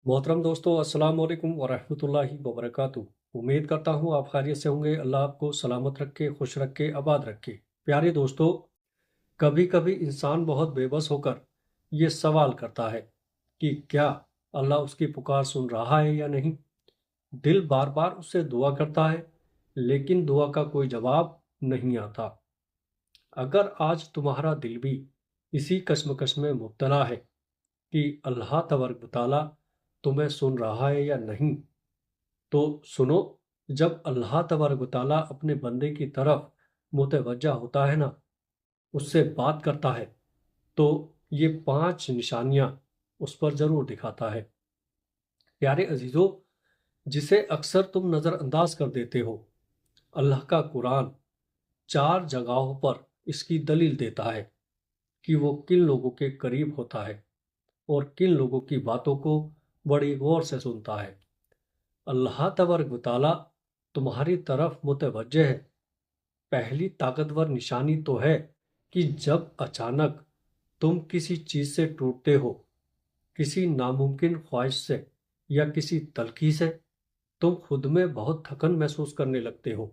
मोहतरम दोस्तों, अस्सलाम वालेकुम वरहमतुल्लाहि वबरकातुहू। उम्मीद करता हूँ आप खैरियत से होंगे। अल्लाह आपको सलामत रखे, खुश रखे, आबाद रखे। प्यारे दोस्तों, कभी कभी इंसान बहुत बेबस होकर ये सवाल करता है कि क्या अल्लाह उसकी पुकार सुन रहा है या नहीं। दिल बार बार उससे दुआ करता है, लेकिन दुआ का कोई जवाब नहीं आता। अगर आज तुम्हारा दिल भी इसी कश्मकश में मुब्तला है कि अल्लाह तबारक व तआला तुम्हें सुन रहा है या नहीं, तो सुनो। जब अल्लाह तबारक व तआला अपने बंदे की तरफ मुतवज्जा होता है ना, उससे बात करता है, तो ये 5 निशानियां उस पर जरूर दिखाता है। प्यारे अजीजों, जिसे अक्सर तुम नज़रअंदाज कर देते हो, अल्लाह का कुरान 4 जगहों पर इसकी दलील देता है कि वो किन लोगों के करीब होता है और किन लोगों की बातों को बड़ी गौर से सुनता है। अल्लाह तबारक व तआला तुम्हारी तरफ मुतवज्जे है। पहली ताकतवर निशानी तो है कि जब अचानक तुम किसी चीज से टूटते हो, किसी नामुमकिन ख्वाहिश से या किसी तलखी से, तुम खुद में बहुत थकन महसूस करने लगते हो,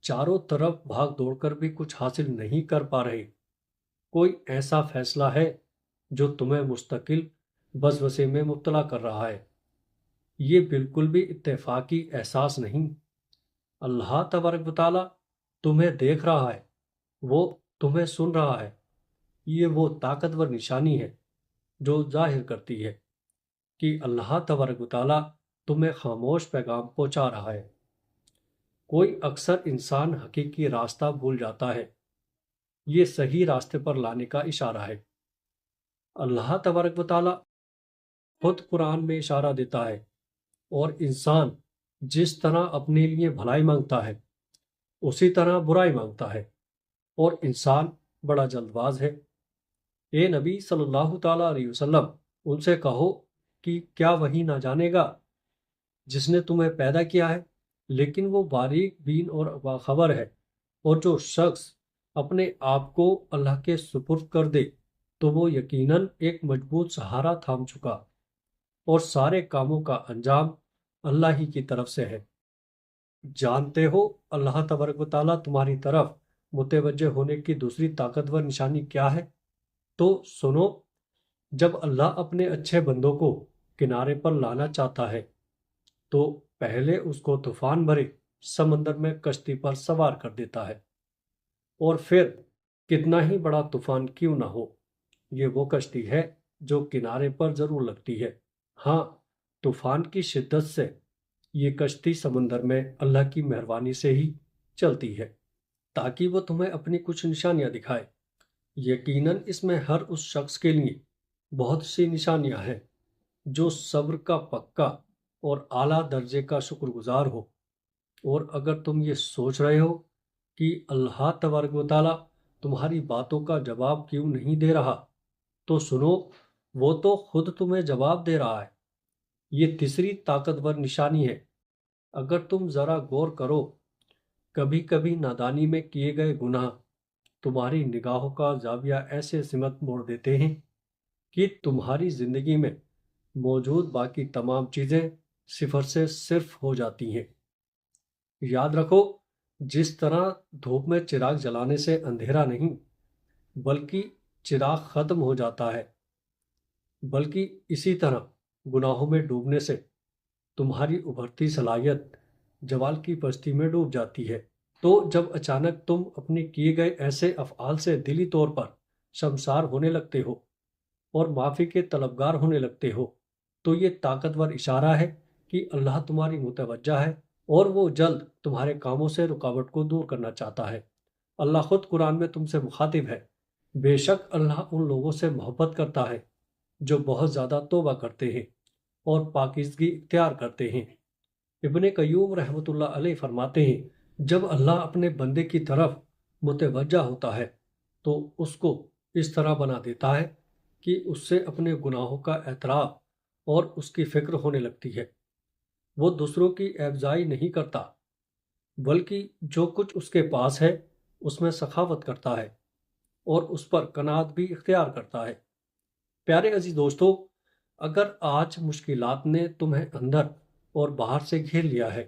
चारों तरफ भाग दौड़कर भी कुछ हासिल नहीं कर पा रहे। कोई ऐसा फैसला है जो तुम्हें मुस्तकिल वसवसे में मुब्तला कर रहा है। ये बिल्कुल भी इत्तेफाकी एहसास नहीं। अल्लाह तबारक व तआला तुम्हें देख रहा है, वो तुम्हें सुन रहा है। ये वो ताकतवर निशानी है जो जाहिर करती है कि अल्लाह तबारक व तआला तुम्हें खामोश पैगाम पहुंचा रहा है। कोई अक्सर इंसान हकीकी रास्ता भूल जाता है, ये सही रास्ते पर लाने का इशारा है। अल्लाह तबारक व तआला खुद कुरान में इशारा देता है, और इंसान जिस तरह अपने लिए भलाई मांगता है, उसी तरह बुराई मांगता है, और इंसान बड़ा जल्दबाज है। ए नबी सल्लल्लाहु ताला अलैहि वसल्लम, उनसे कहो कि क्या वही ना जानेगा जिसने तुम्हें पैदा किया है। लेकिन वो बारीक बीन और बाखबर है। और जो शख्स अपने आप को अल्लाह के सुपुर्द कर दे, तो वो यकीनन एक मजबूत सहारा थाम चुका, और सारे कामों का अंजाम अल्लाह ही की तरफ से है। जानते हो अल्लाह तबारक व तआला तुम्हारी तरफ मुतवज्जे होने की दूसरी ताकतवर निशानी क्या है? तो सुनो। जब अल्लाह अपने अच्छे बंदों को किनारे पर लाना चाहता है, तो पहले उसको तूफान भरे समंदर में कश्ती पर सवार कर देता है। और फिर कितना ही बड़ा तूफान क्यों ना हो, ये वो कश्ती है जो किनारे पर जरूर लगती है। हाँ, तूफान की शिद्दत से ये कश्ती समंदर में अल्लाह की मेहरबानी से ही चलती है, ताकि वो तुम्हें अपनी कुछ निशानियां दिखाए। यकीनन इसमें हर उस शख्स के लिए बहुत सी निशानियां हैं जो सब्र का पक्का और आला दर्जे का शुक्रगुजार हो। और अगर तुम ये सोच रहे हो कि अल्लाह तबारक व तआला तुम्हारी बातों का जवाब क्यों नहीं दे रहा, तो सुनो, वो तो खुद तुम्हें जवाब दे रहा है। ये तीसरी ताकतवर निशानी है। अगर तुम जरा गौर करो, कभी कभी नादानी में किए गए गुनाह तुम्हारी निगाहों का जाविया ऐसे सिमत मोड़ देते हैं कि तुम्हारी जिंदगी में मौजूद बाकी तमाम चीजें सिफर से सिर्फ हो जाती हैं। याद रखो, जिस तरह धूप में चिराग जलाने से अंधेरा नहीं, बल्कि चिराग खत्म हो जाता है, बल्कि इसी तरह गुनाहों में डूबने से तुम्हारी उभरती सलाहियत जवाल की बस्ती में डूब जाती है। तो जब अचानक तुम अपने किए गए ऐसे अफ़आल से दिली तौर पर शर्मसार होने लगते हो और माफ़ी के तलबगार होने लगते हो, तो ये ताकतवर इशारा है कि अल्लाह तुम्हारी मुतवज्जा है, और वो जल्द तुम्हारे कामों से रुकावट को दूर करना चाहता है। अल्लाह खुद कुरान में तुमसे मुखातिब है। बेशक अल्लाह उन लोगों से मोहब्बत करता है जो बहुत ज़्यादा तौबा करते हैं और पाकीज़गी इख्तियार करते हैं। इब्ने कय्यूम रहमतुल्लाह अलैह फरमाते हैं, जब अल्लाह अपने बंदे की तरफ मुतवज्जा होता है, तो उसको इस तरह बना देता है कि उससे अपने गुनाहों का एतराफ़ और उसकी फ़िक्र होने लगती है। वो दूसरों की एवज़ाई नहीं करता, बल्कि जो कुछ उसके पास है उसमें सखावत करता है और उस पर कनात भी इख्तियार करता है। प्यारे अजीज दोस्तों, اگر آج مشکلات نے تمہیں اندر اور باہر سے گھیر لیا ہے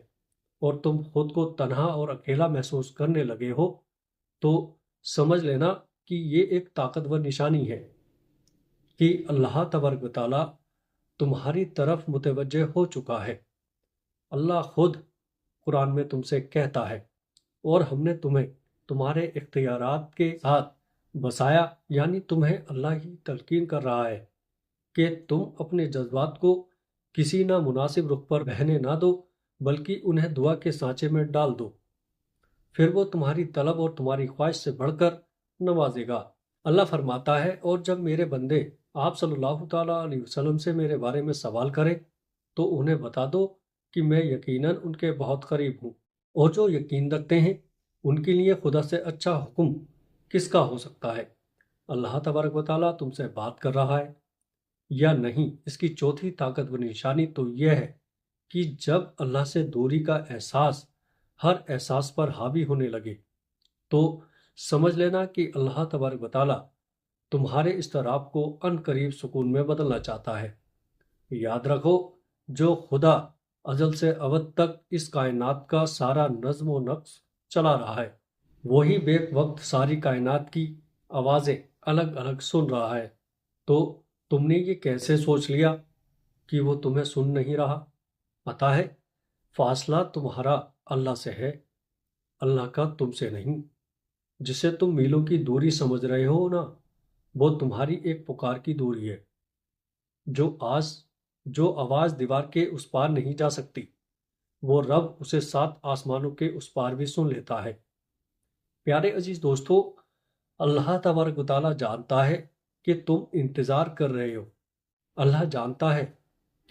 اور تم خود کو تنہا اور اکیلا محسوس کرنے لگے ہو تو سمجھ لینا کہ یہ ایک طاقتور نشانی ہے کہ اللہ تبارک و تعالیٰ تمہاری طرف متوجہ ہو چکا ہے۔ اللہ خود قرآن میں تم سے کہتا ہے، اور ہم نے تمہیں تمہارے اختیارات کے ساتھ بسایا، یعنی تمہیں اللہ ہی تلقین کر رہا ہے کہ تم اپنے جذبات کو کسی نامناسب رخ پر بہنے نہ دو، بلکہ انہیں دعا کے سانچے میں ڈال دو، پھر وہ تمہاری طلب اور تمہاری خواہش سے بڑھ کر نوازے گا۔ اللہ فرماتا ہے، اور جب میرے بندے آپ صلی اللہ تعالیٰ علیہ وسلم سے میرے بارے میں سوال کریں تو انہیں بتا دو کہ میں یقیناً ان کے بہت قریب ہوں، اور جو یقین رکھتے ہیں ان کے لیے خدا سے اچھا حکم کس کا ہو سکتا ہے۔ اللہ تبارک و تعالیٰ تم سے بات کر رہا ہے یا نہیں، اس کی چوتھی طاقتور نشانی تو یہ ہے کہ جب اللہ سے دوری کا احساس ہر احساس پر حاوی ہونے لگے تو سمجھ لینا کہ اللہ تبارک و تعالیٰ تمہارے اضطراب کو ان قریب سکون میں بدلنا چاہتا ہے۔ یاد رکھو، جو خدا ازل سے ابد تک اس کائنات کا سارا نظم و نقش چلا رہا ہے، وہی بیک وقت ساری کائنات کی آوازیں الگ الگ سن رہا ہے، تو تم نے یہ کیسے سوچ لیا کہ وہ تمہیں سن نہیں رہا؟ پتہ ہے، فاصلہ تمہارا اللہ سے ہے، اللہ کا تم سے نہیں۔ جسے تم میلوں کی دوری سمجھ رہے ہو نا، وہ تمہاری ایک پکار کی دوری ہے، جو آواز دیوار کے اس پار نہیں جا سکتی، وہ رب اسے 7 آسمانوں کے اس پار بھی سن لیتا ہے۔ پیارے عزیز دوستو، اللہ تبارک و تعالیٰ جانتا ہے کہ تم انتظار کر رہے ہو، اللہ جانتا ہے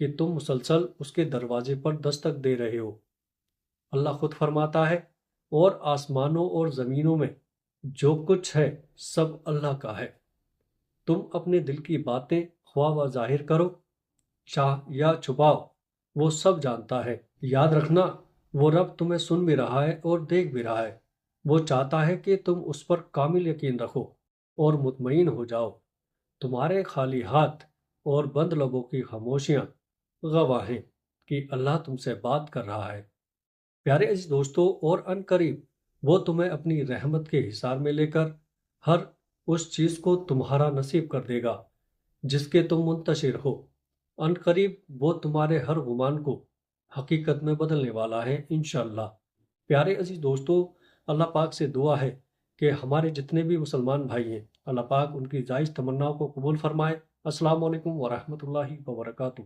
کہ تم مسلسل اس کے دروازے پر دستک دے رہے ہو۔ اللہ خود فرماتا ہے، اور آسمانوں اور زمینوں میں جو کچھ ہے سب اللہ کا ہے۔ تم اپنے دل کی باتیں خواہ و ظاہر کرو چاہ یا چھپاؤ، وہ سب جانتا ہے۔ یاد رکھنا، وہ رب تمہیں سن بھی رہا ہے اور دیکھ بھی رہا ہے۔ وہ چاہتا ہے کہ تم اس پر کامل یقین رکھو اور مطمئن ہو جاؤ۔ تمہارے خالی ہاتھ اور بند لبوں کی خاموشیاں گواہ ہیں کہ اللہ تم سے بات کر رہا ہے۔ پیارے عزیز دوستو، اور ان قریب وہ تمہیں اپنی رحمت کے حصار میں لے کر ہر اس چیز کو تمہارا نصیب کر دے گا جس کے تم منتشر ہو۔ ان قریب وہ تمہارے ہر گمان کو حقیقت میں بدلنے والا ہے انشاءاللہ۔ پیارے عزیز دوستو، اللہ پاک سے دعا ہے کہ ہمارے جتنے بھی مسلمان بھائی ہیں، اللہ پاک ان کی جائز تمناؤں کو قبول فرمائے۔ السلام علیکم ورحمۃ اللہ وبرکاتہ۔